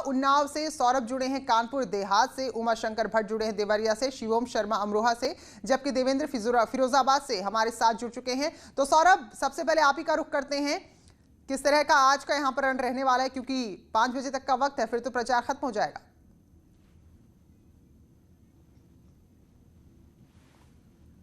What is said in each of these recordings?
उन्नाव से, सौरभ जुड़े हैं कानपुर देहात से, उमाशंकर भट्ट जुड़े हैं देवरिया से, शिवोम शर्मा अमरोहा से, जबकि देवेंद्र फिरोजाबाद से हमारे साथ जुड़ चुके हैं। तो सौरभ, सबसे पहले आप ही का रुख करते हैं, किस तरह का आज का यहाँ पर रन रहने वाला है, क्योंकि 5 बजे तक का वक्त है, फिर तो प्रचार खत्म हो जाएगा।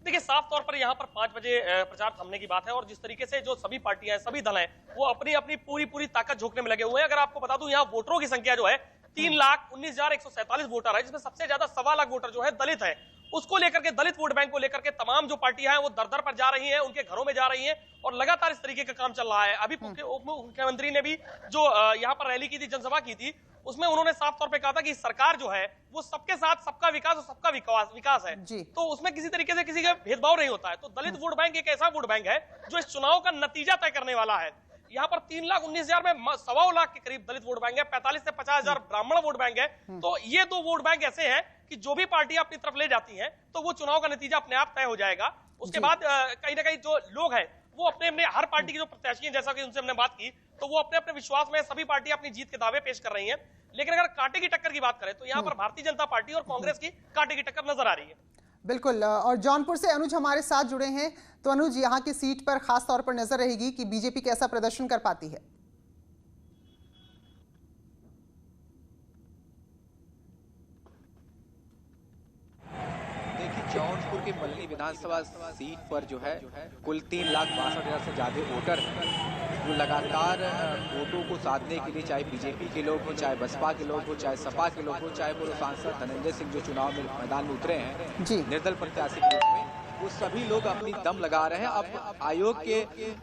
देखिए, साफ तौर पर यहाँ पर 5 बजे प्रचार थमने की बात है और जिस तरीके से जो सभी पार्टियां हैं, सभी दल हैं, वो अपनी अपनी पूरी ताकत झोंकने में लगे हुए हैं। अगर आपको बता दूं, यहाँ वोटरों की संख्या जो है 3,19,147 वोटर है, जिसमें सबसे ज्यादा 1.25 लाख वोटर जो है दलित है। उसको लेकर के, दलित वोट बैंक को लेकर के तमाम जो पार्टियां हैं वो दर पर जा रही हैं, उनके घरों में जा रही हैं और लगातार इस तरीके का काम चल रहा है। अभी उप मुख्यमंत्री ने भी जो यहाँ पर रैली की थी, जनसभा की थी, उसमें उन्होंने साफ तौर पे कहा था कि सरकार जो है वो सबके साथ, सबका विकास और सबका विकास है, तो उसमें किसी तरीके से किसी का भेदभाव नहीं होता है। तो दलित वोट बैंक एक ऐसा वोट बैंक है जो इस चुनाव का नतीजा तय करने वाला है। यहाँ पर 3,19,000 में 1.25 लाख के करीब दलित वोट बैंक है, 45 से 50,000 ब्राह्मण वोट बैंक है। तो ये 2 वोट बैंक ऐसे हैं कि जो भी पार्टियां अपनी तरफ ले जाती हैं तो वो चुनाव का नतीजा अपने आप तय हो जाएगा। उसके बाद कहीं ना कहीं जो लोग हैं वो अपने हर पार्टी की जो प्रत्याशी हैं, जैसा कि उनसे हमने बात की, तो वो अपने विश्वास में सभी पार्टियां अपनी जीत के दावे पेश कर रही हैं। लेकिन अगर कांटे की टक्कर की बात करें तो यहाँ पर भारतीय जनता पार्टी और कांग्रेस की कांटे की टक्कर नजर आ रही है। बिल्कुल। और जौनपुर से अनुज हमारे साथ जुड़े हैं। तो अनुज, यहाँ की सीट पर खास तौर पर नजर रहेगी कि बीजेपी कैसा प्रदर्शन कर पाती है। जौनपुर के मल्ली विधानसभा सीट पर जो है कुल 3,62,000 से ज्यादा वोटर हैं, जो लगातार वोटों को साधने के लिए, चाहे बीजेपी के लोग हो, चाहे बसपा के लोग हो, चाहे सपा के लोग हो, चाहे पूर्व सांसद धनंजय सिंह जो चुनाव में मैदान में उतरे हैं निर्दल प्रत्याशी के रूप में, वो सभी लोग अपनी दम लगा रहे हैं। अब आयोग के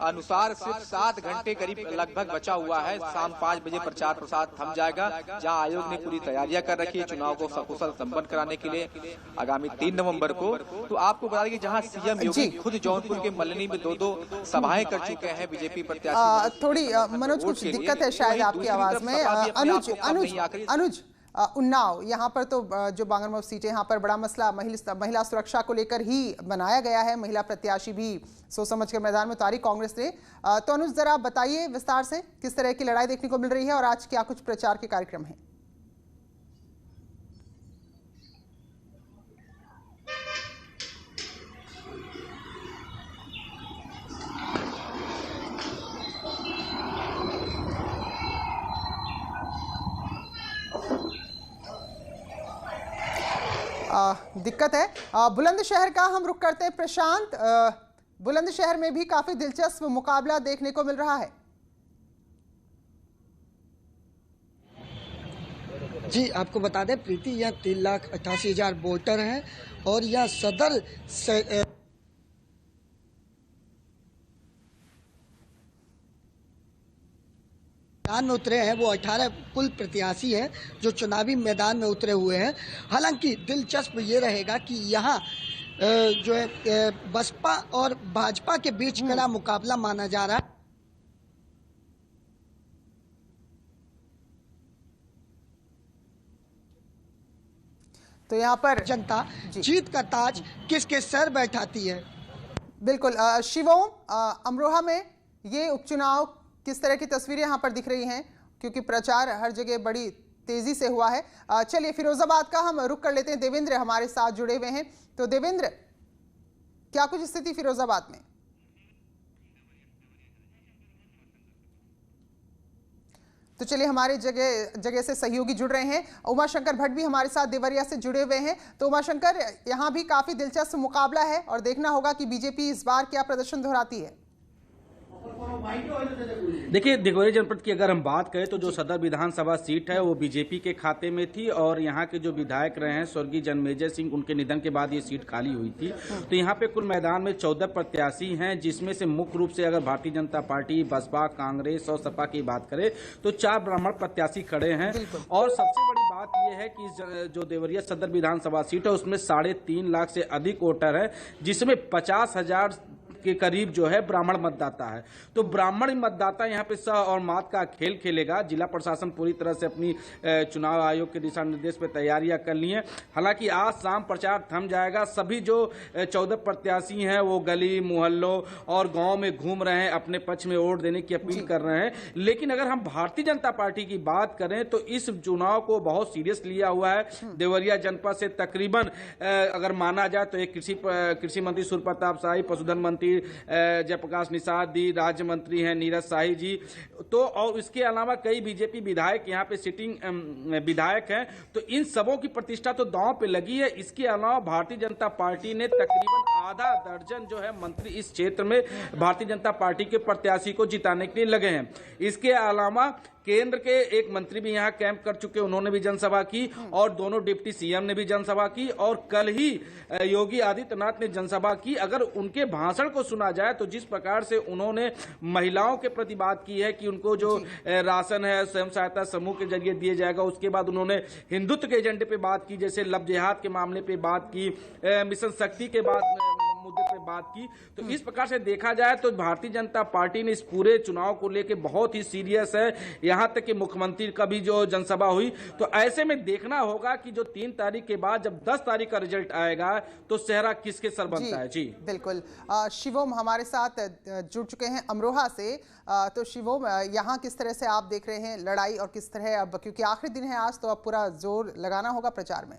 अनुसार सिर्फ 7 घंटे करीब लगभग बचा हुआ है, शाम 5 बजे प्रचार प्रसार थम जाएगा। जहां आयोग ने पूरी तैयारियां कर रखी है चुनाव को सकुशल संपन्न कराने के लिए आगामी 3 नवंबर को। तो आपको बता दें कि जहां सीएम योगी खुद जौनपुर के मल्लनी में 2 सभाएं कर चुके हैं बीजेपी प्रत्याशी। थोड़ी मनोज, कुछ दिक्कत है शायद आपकी आवाज में। अनुज, उन्नाव यहाँ पर तो जो बांगरमऊ सीट है, यहाँ पर बड़ा मसला महिला सुरक्षा को लेकर ही बनाया गया है। महिला प्रत्याशी भी सोच समझ कर मैदान में उतारी कांग्रेस ने। तो अनुज, जरा बताइए विस्तार से किस तरह की लड़ाई देखने को मिल रही है और आज क्या कुछ प्रचार के कार्यक्रम हैं। दिक्कत है। बुलंदशहर का हम रुख करते हैं प्रशांत। बुलंदशहर में भी काफी दिलचस्प मुकाबला देखने को मिल रहा है। जी, आपको बता दें प्रीति, यह 3,88,000 वोटर हैं और यह सदर से मैदान में उतरे हैं। वो 18 कुल प्रत्याशी हैं जो चुनावी मैदान में उतरे हुए हैं। हालांकि दिलचस्प ये रहेगा कि यहाँ जो है बसपा और भाजपा के बीच कड़ा मुकाबला माना जा रहा है। तो यहाँ पर जनता जीत का ताज किसके सर बैठाती है। बिल्कुल। शिवोम, अमरोहा में ये उपचुनाव किस तरह की तस्वीरें यहाँ पर दिख रही हैं, क्योंकि प्रचार हर जगह बड़ी तेजी से हुआ है। चलिए फिरोजाबाद का हम रुख कर लेते हैं। देवेंद्र हमारे साथ जुड़े हुए हैं। तो देवेंद्र, क्या कुछ स्थिति फिरोजाबाद में? तो चलिए हमारे जगह से सहयोगी जुड़ रहे हैं। उमाशंकर भट्ट भी हमारे साथ देवरिया से जुड़े हुए हैं। तो उमाशंकर, यहाँ भी काफी दिलचस्प मुकाबला है और देखना होगा कि बीजेपी इस बार क्या प्रदर्शन दोहराती है। देखिए, देवरिया जनपद की अगर हम बात करें तो जो सदर विधानसभा सीट है वो बीजेपी के खाते में थी और यहाँ के जो विधायक रहे हैं स्वर्गीय जन्मेजय सिंह, उनके निधन के बाद ये सीट खाली हुई थी। तो यहाँ पे कुल मैदान में 14 प्रत्याशी हैं, जिसमें से मुख्य रूप से अगर भारतीय जनता पार्टी, बसपा, कांग्रेस और सपा की बात करें तो 4 ब्राह्मण प्रत्याशी खड़े हैं। और सबसे बड़ी बात यह है कि जो देवरिया सदर विधानसभा सीट है उसमें 3.5 लाख से अधिक वोटर है, जिसमें 50,000 के करीब जो है ब्राह्मण मतदाता है। तो ब्राह्मण मतदाता यहाँ पे स और मात का खेल खेलेगा। जिला प्रशासन पूरी तरह से अपनी चुनाव आयोग के दिशा निर्देश पे तैयारियां कर ली हैं। हालांकि आज शाम प्रचार थम जाएगा। सभी जो 14 प्रत्याशी हैं वो गली मोहल्लों और गांव में घूम रहे हैं, अपने पक्ष में वोट देने की अपील कर रहे हैं। लेकिन अगर हम भारतीय जनता पार्टी की बात करें तो इस चुनाव को बहुत सीरियस लिया हुआ है। देवरिया जनपद से तकरीबन अगर माना जाए तो एक कृषि मंत्री सूर्य प्रताप शाही, पशुधन मंत्री जयप्रकाश निषाद जी, राज्य मंत्री हैं नीरज शाही जी, तो और इसके अलावा कई बीजेपी विधायक यहाँ पे सिटिंग विधायक हैं। तो इन सबों की प्रतिष्ठा तो दांव पे लगी है। इसके अलावा भारतीय जनता पार्टी ने तकरीबन आधा दर्जन जो है मंत्री इस क्षेत्र में भारतीय जनता पार्टी के प्रत्याशी को जिताने के लिए लगे हैं। इसके अलावा केंद्र के एक मंत्री भी यहाँ कैंप कर चुके, उन्होंने भी जनसभा की और दोनों डिप्टी सीएम ने भी जनसभा की और कल ही योगी आदित्यनाथ ने जनसभा की। अगर उनके भाषण को सुना जाए तो जिस प्रकार से उन्होंने महिलाओं के प्रति बात की है कि उनको जो राशन है स्वयं सहायता समूह के जरिए दिया जाएगा, उसके बाद उन्होंने हिंदुत्व के एजेंडे पे बात की, जैसे लव जिहाद के मामले पे बात की, मिशन शक्ति के मुद्दे पे बात की। तो इस प्रकार से देखा जाए तो भारतीय जनता पार्टी ने इस पूरे चुनाव को लेकर बहुत ही सीरियस है। यहां तक कि मुख्यमंत्री का भी जो जनसभा हुई, तो ऐसे में देखना होगा कि जो 3 तारीख के बाद जब 10 तारीख का रिजल्ट आएगा तो सेहरा किसके सर बनता है। जी बिल्कुल। शिवोम हमारे साथ जुड़ चुके हैं अमरोहा से। तो शिवोम, यहाँ किस तरह से आप देख रहे हैं लड़ाई और किस तरह, अब क्योंकि आखिरी दिन है आज तो अब पूरा जोर लगाना होगा प्रचार में।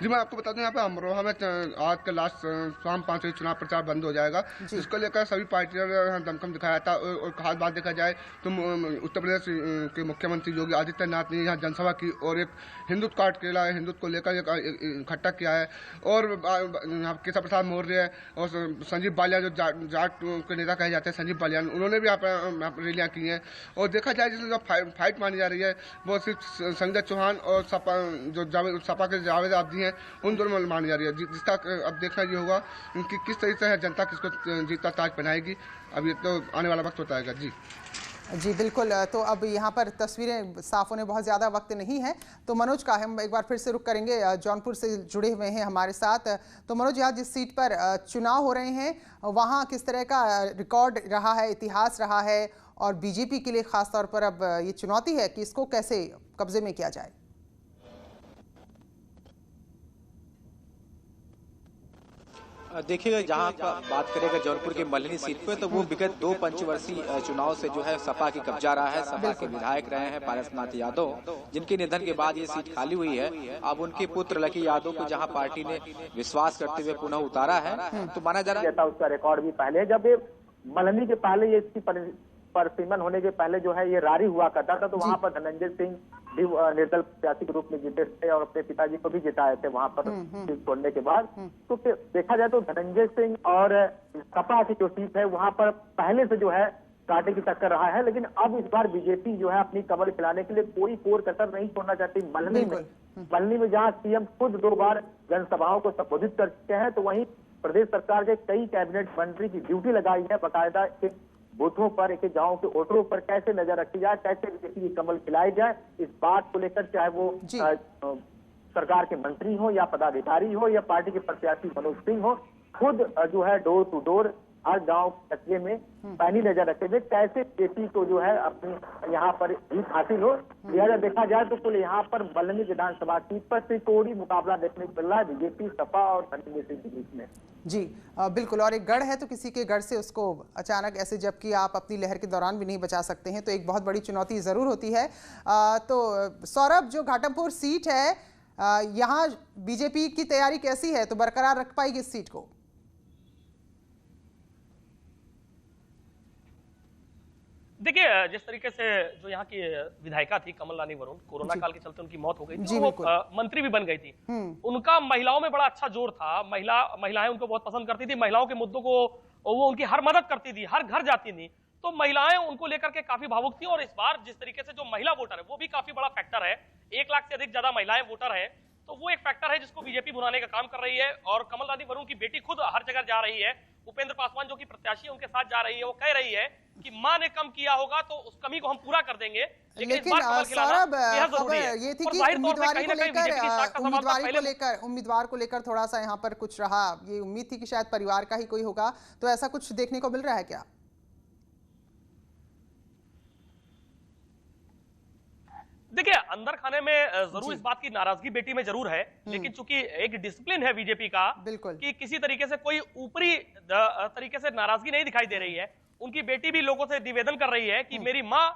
जी मैं आपको बता दूं, यहाँ पे अमरोहा में आज का लास्ट शाम 5 बजे चुनाव प्रचार बंद हो जाएगा, जिसको लेकर सभी पार्टियों ने दमखम दिखाया था। और खास बात देखा जाए तो उत्तर प्रदेश के मुख्यमंत्री योगी आदित्यनाथ ने यहाँ जनसभा की और एक हिंदुत्व का अकेला हिंदुत्व को लेकर इकट्ठा किया है। और केशव प्रसाद मौर्य और संजीव बालियान, जो जाट के नेता कहे जाते हैं संजीव बालियान, उन्होंने भी यहाँ पर रैलियाँ की हैं। और देखा जाए जिसमें जो फाइट मानी जा रही है वो सिर्फ संजय चौहान और सपा के जावेद आब्दी हैं, उन दोनों में मानी जा रही है। जिसका अब देखना ये होगा कि किस तरीके से जनता किसको जीता ताज पहनाएगी। अब ये तो आने वाला वक्त बताएगा। जी बिल्कुल। तो अब यहाँ पर तस्वीरें साफ होने बहुत ज़्यादा वक्त नहीं है, तो मनोज का हम एक बार फिर से रुक करेंगे। जौनपुर से जुड़े हुए हैं हमारे साथ। तो मनोज, यहाँ जिस सीट पर चुनाव हो रहे हैं वहाँ किस तरह का रिकॉर्ड रहा है, इतिहास रहा है, और बीजेपी के लिए खास तौर पर अब ये चुनौती है कि इसको कैसे कब्जे में किया जाए। देखिएगा, जहां बात करेगा जौनपुर की मल्हनी सीट पे, तो वो विगत 2 पंचवर्षीय चुनाव से जो है सपा की कब्जा रहा है। सपा के विधायक रहे हैं पारसनाथ यादव, जिनके निधन के बाद ये सीट खाली हुई है। अब उनके पुत्र लकी यादव को जहां पार्टी ने विश्वास करते हुए पुनः उतारा है, तो माना जा रहा है उसका रिकॉर्ड भी पहले, जब मल्हनी के पहले ये इसकी परिसीमन होने के पहले जो है ये रारी हुआ करता था, तो वहाँ पर धनंजय सिंह भी निर्दल प्रत्याशी के रूप में जीते थे और अपने पिताजी को भी जिताए थे वहाँ पर सीट छोड़ने के बाद। तो देखा जाए तो धनंजय सिंह और सपा की जो सीट है वहाँ पर पहले से जो है कांटे की टक्कर रहा है। लेकिन अब इस बार बीजेपी जो है अपनी कमर खिलाने के लिए कोई कोर कसर नहीं छोड़ना चाहती। मल्हनी में जहाँ सीएम खुद 2 बार जनसभाओं को संबोधित कर चुके हैं, तो वहीं प्रदेश सरकार के कई कैबिनेट मंत्री की ड्यूटी लगाई है बाकायदा बूथों पर, एक गांव के वोटरों पर कैसे नजर रखी जाए, कैसे बीजेपी की कमल खिलाई जाए। इस बात को लेकर चाहे वो सरकार के मंत्री हो या पदाधिकारी हो या पार्टी के प्रत्याशी मनोज सिंह हो, खुद जो है डोर टू डोर हर गांव कस्बे में पैनी नजर रखे हुए कैसे बीजेपी को जो है अपनी यहाँ पर जीत हासिल हो। लिहाजा देखा जाए तो कुल यहाँ पर मल्हनी विधानसभा सीट पर त्रिकोणीय मुकाबला देखने को मिल रहा है बीजेपी, सपा और धनंजय सिंह के बीच में। जी बिल्कुल। और एक गढ़ है तो किसी के गढ़ से उसको अचानक ऐसे, जबकि आप अपनी लहर के दौरान भी नहीं बचा सकते हैं, तो एक बहुत बड़ी चुनौती जरूर होती है। तो सौरभ, जो घाटमपुर सीट है यहाँ बीजेपी की तैयारी कैसी है, तो बरकरार रख पाएगी इस सीट को? देखिए, जिस तरीके से जो यहाँ की विधायिका थी कमल रानी वरुण, कोरोना काल के चलते उनकी मौत हो गई थी, वो मंत्री भी बन गई थी। उनका महिलाओं में बड़ा अच्छा जोर था। महिलाएं उनको बहुत पसंद करती थी, महिलाओं के मुद्दों को वो उनकी हर मदद करती थी, हर घर जाती थी, तो महिलाएं उनको लेकर के काफी भावुक थी। और इस बार जिस तरीके से जो महिला वोटर है वो भी काफी बड़ा फैक्टर है, 1 लाख से अधिक ज्यादा महिलाएं वोटर है, तो वो एक फैक्टर है जिसको बीजेपी भुनाने का काम कर रही है। और कमल रानी वरुण की बेटी खुद हर जगह जा रही है, उपेंद्र पासवान जो कि प्रत्याशी है उनके साथ जा रही है, वो कह रही है कि मां ने कम किया होगा तो उस कमी को हम पूरा कर देंगे। लेकिन सौरभ, खबर ये थी कि उम्मीदवार को लेकर थोड़ा सा यहाँ पर कुछ रहा, ये उम्मीद थी कि शायद परिवार का ही कोई होगा, तो ऐसा कुछ देखने को मिल रहा है क्या? देखिए, अंदर खाने में जरूर इस बात की नाराजगी बेटी में जरूर है, लेकिन चूंकि एक डिसिप्लिन है बीजेपी का कि किसी तरीके से कोई ऊपरी तरीके से नाराजगी नहीं दिखाई दे रही है। उनकी बेटी भी लोगों से निवेदन कर रही है कि मेरी माँ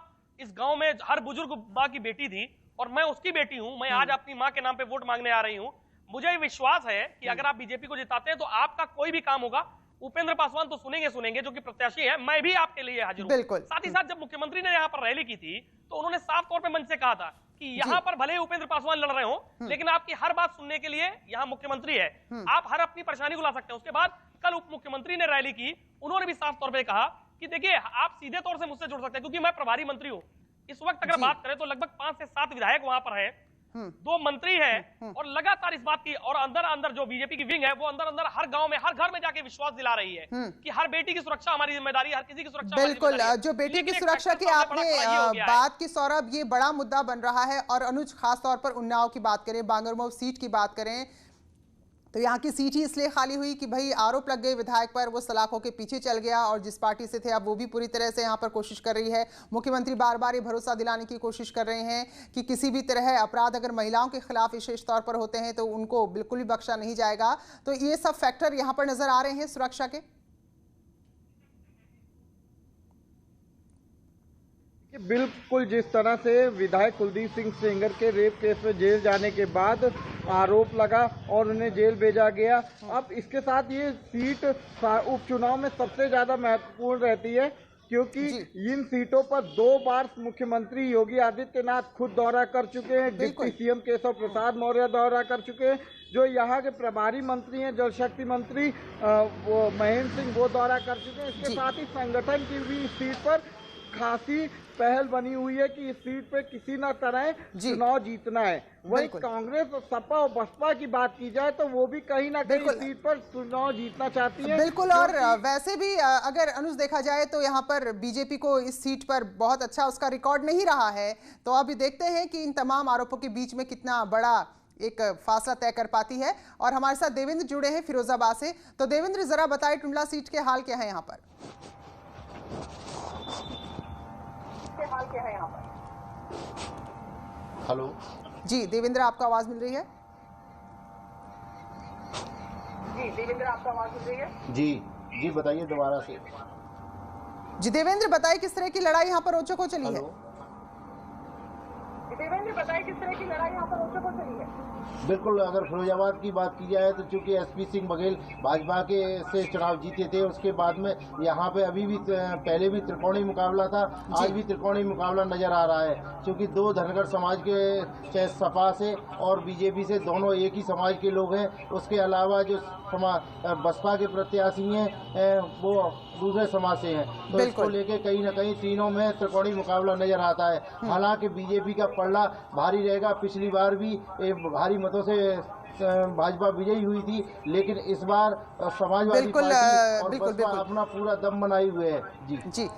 इस गांव में हर बुजुर्ग माँ की बेटी थी और मैं उसकी बेटी हूं, मैं आज अपनी माँ के नाम पे वोट मांगने आ रही हूं। मुझे विश्वास है कि अगर आप बीजेपी को जिताते हैं तो आपका कोई भी काम होगा, उपेंद्र पासवान तो सुनेंगे जो कि प्रत्याशी है, मैं भी आपके लिए हाजिर हूं। साथ ही साथ जब मुख्यमंत्री ने यहाँ पर रैली की थी तो उन्होंने साफ तौर पे मंच से कहा था कि यहाँ पर भले ही उपेंद्र पासवान लड़ रहे हो लेकिन आपकी हर बात सुनने के लिए यहाँ मुख्यमंत्री है, आप हर अपनी परेशानी को ला सकते हैं। उसके बाद कल उप मुख्यमंत्री ने रैली की, उन्होंने भी साफ तौर पर कहा कि देखिए आप सीधे तौर से मुझसे जुड़ सकते हैं क्योंकि मैं प्रभारी मंत्री हूं। इस वक्त अगर बात करें तो लगभग 5 से 7 विधायक वहां पर है, 2 मंत्री हैं और लगातार इस बात की और अंदर जो बीजेपी की विंग है वो अंदर हर गांव में हर घर में जाके विश्वास दिला रही है कि हर बेटी की सुरक्षा हमारी जिम्मेदारी है, हर किसी की सुरक्षा। बिल्कुल, जो बेटी की सुरक्षा की आपने बात की सौरभ, ये बड़ा मुद्दा बन रहा है। और अनुज, खास तौर पर उन्नाव की बात करें, बांगरमऊ सीट की बात करें तो यहाँ की सीट ही इसलिए खाली हुई कि भाई आरोप लग गए विधायक पर, वो सलाखों के पीछे चल गया और जिस पार्टी से थे अब वो भी पूरी तरह से यहाँ पर कोशिश कर रही है। मुख्यमंत्री बार बार ये भरोसा दिलाने की कोशिश कर रहे हैं कि किसी भी तरह अपराध अगर महिलाओं के खिलाफ विशेष तौर पर होते हैं तो उनको बिल्कुल भी बख्शा नहीं जाएगा। तो ये सब फैक्टर यहाँ पर नजर आ रहे हैं सुरक्षा के। बिल्कुल, जिस तरह से विधायक कुलदीप सिंह सेंगर के रेप केस में जेल जाने के बाद आरोप लगा और उन्हें जेल भेजा गया, अब इसके साथ ये सीट उपचुनाव में सबसे ज्यादा महत्वपूर्ण रहती है क्योंकि इन सीटों पर 2 बार मुख्यमंत्री योगी आदित्यनाथ खुद दौरा कर चुके हैं, डिप्टी सीएम केशव प्रसाद मौर्य दौरा कर चुके हैं, जो यहाँ के प्रभारी मंत्री हैं जल शक्ति मंत्री वो महेंद्र सिंह वो दौरा कर चुके हैं। इसके साथ ही संगठन की भी इस सीट पर खासी पहल बनी हुई है कि इस सीट पे किसी न तरह चुनाव जीतना है। वही कांग्रेस और सपा और बसपा की बात की जाए तो वो भी कहीं ना कहीं सीट पर चुनाव जीतना चाहती है। बिल्कुल, और वैसे भी अगर अनुज देखा जाए तो यहाँ पर बीजेपी को इस सीट पर बहुत अच्छा उसका रिकॉर्ड नहीं रहा है। तो अभी देखते हैं कि इन तमाम आरोपों के बीच में कितना बड़ा एक फासला तय कर पाती है। और हमारे साथ देवेंद्र जुड़े हैं फिरोजाबाद से। तो देवेंद्र, जरा बताइए टुंडला सीट के हाल क्या है यहाँ पर? हाल क्या है यहाँ पर? हेलो जी देवेंद्र, आपको आवाज मिल रही है? जी देवेंद्र, आपको आवाज मिल रही है? जी बताइए दोबारा से। जी देवेंद्र, बताइए किस तरह की लड़ाई यहाँ पर रोचक हो चली है? देवेंद्र, बताइए किस तरह की लड़ाई यहाँ पर रोचक हो चली है? बिल्कुल, अगर फिरोजाबाद की बात की जाए तो चूंकि एसपी सिंह बघेल भाजपा के से चुनाव जीते थे, उसके बाद में यहाँ पे अभी भी पहले भी त्रिकोणीय मुकाबला था, आज भी त्रिकोणीय मुकाबला नजर आ रहा है क्योंकि 2 धनगर समाज के, चाहे सपा से और बीजेपी से, दोनों एक ही समाज के लोग हैं। उसके अलावा जो बसपा के प्रत्याशी हैं वो दूसरे समाज से हैं, तो इसको लेके कहीं ना कहीं तीनों में त्रिकोणीय मुकाबला नजर आता है। हालांकि बीजेपी का पलड़ा भारी रहेगा, पिछली बार भी भारी मतों से भाजपा विजयी हुई थी, लेकिन इस बार समाजवादी पार्टी और बसपा अपना पूरा दम बनाए हुए है। जी।